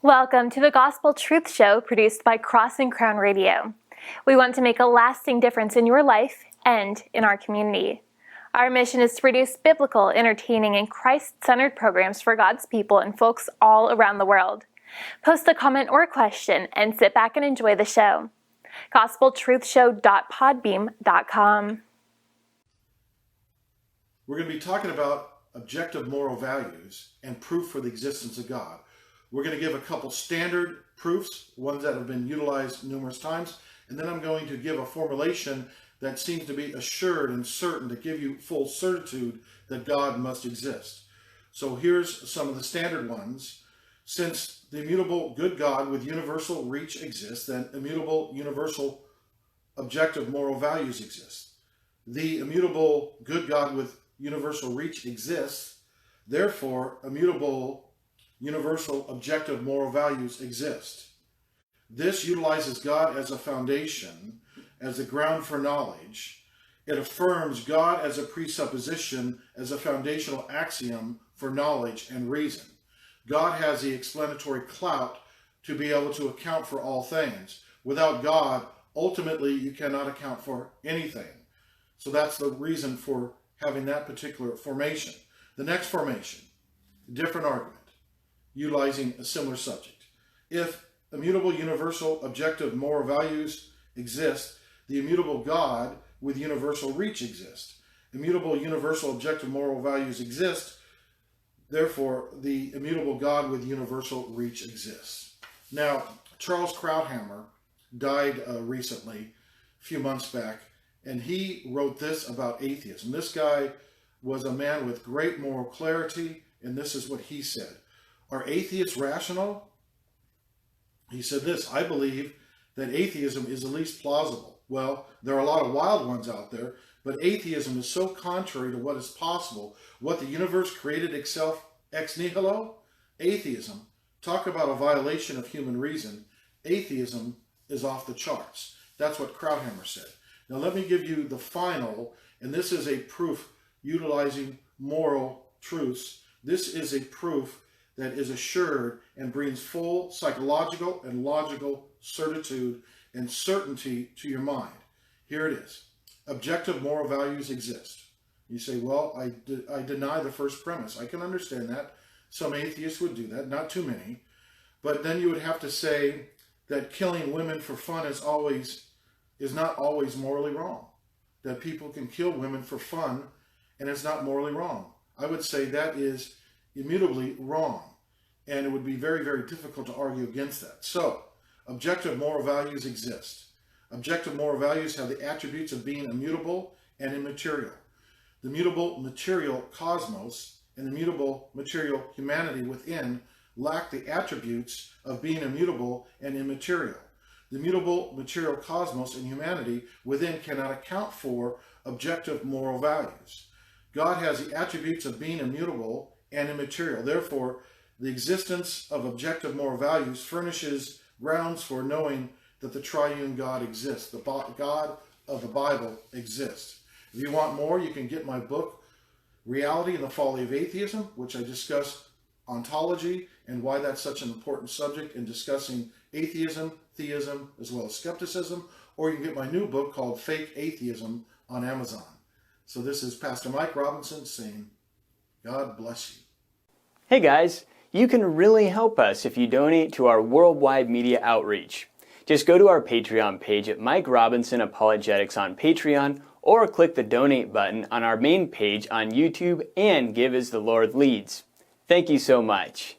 Welcome to the Gospel Truth Show produced by Cross and Crown Radio. We want to make a lasting difference in your life and in our community. Our mission is to produce biblical, entertaining, and Christ-centered programs for God's people and folks all around the world. Post a comment or a question and sit back and enjoy the show. gospeltruthshow.podbeam.com. We're going to be talking about objective moral values and proof for the existence of God. We're going to give a couple standard proofs, ones that have been utilized numerous times, and then I'm going to give a formulation that seems to be assured and certain to give you full certitude that God must exist. So here's some of the standard ones. Since the immutable good God with universal reach exists, then immutable universal objective moral values exist. The immutable good God with universal reach exists, therefore immutable universal objective moral values exist. This utilizes God as a foundation, as a ground for knowledge. It affirms God as a presupposition, as a foundational axiom for knowledge and reason. God has the explanatory clout to be able to account for all things. Without God, ultimately, you cannot account for anything. So that's the reason for having that particular formation. The next formation, different argument, utilizing a similar subject. If immutable universal objective moral values exist, the immutable God with universal reach exists. Immutable universal objective moral values exist, therefore the immutable God with universal reach exists. Now, Charles Krauthammer died recently, a few months back, and he wrote this about atheism. This guy was a man with great moral clarity, and this is what he said. Are atheists rational? He said this: I believe that atheism is the least plausible. Well, there are a lot of wild ones out there, but atheism is so contrary to what is possible. What the universe created itself ex nihilo? Atheism. Talk about a violation of human reason. Atheism is off the charts. That's what Krauthammer said. Now let me give you the final, and this is a proof utilizing moral truths. This is a proof that is assured and brings full psychological and logical certitude and certainty to your mind. Here it is. Objective moral values exist. You say, well, I deny the first premise. I can understand that. Some atheists would do that, not too many. But then you would have to say that killing women for fun is not always morally wrong. That people can kill women for fun and it's not morally wrong. I would say that is immutably wrong, and it would be very, very difficult to argue against that. So, objective moral values exist. Objective moral values have the attributes of being immutable and immaterial. The mutable material cosmos and the mutable material humanity within lack the attributes of being immutable and immaterial. The mutable material cosmos and humanity within cannot account for objective moral values. God has the attributes of being immutable and immaterial. Therefore, the existence of objective moral values furnishes grounds for knowing that the triune God exists. The God of the Bible exists. If you want more, you can get my book, Reality and the Folly of Atheism, which I discuss ontology and why that's such an important subject in discussing atheism, theism, as well as skepticism. Or you can get my new book called Fake Atheism on Amazon. So this is Pastor Mike Robinson saying, God bless you. Hey guys, you can really help us if you donate to our worldwide media outreach. Just go to our Patreon page at Mike Robinson Apologetics on Patreon, or click the donate button on our main page on YouTube and give as the Lord leads. Thank you so much.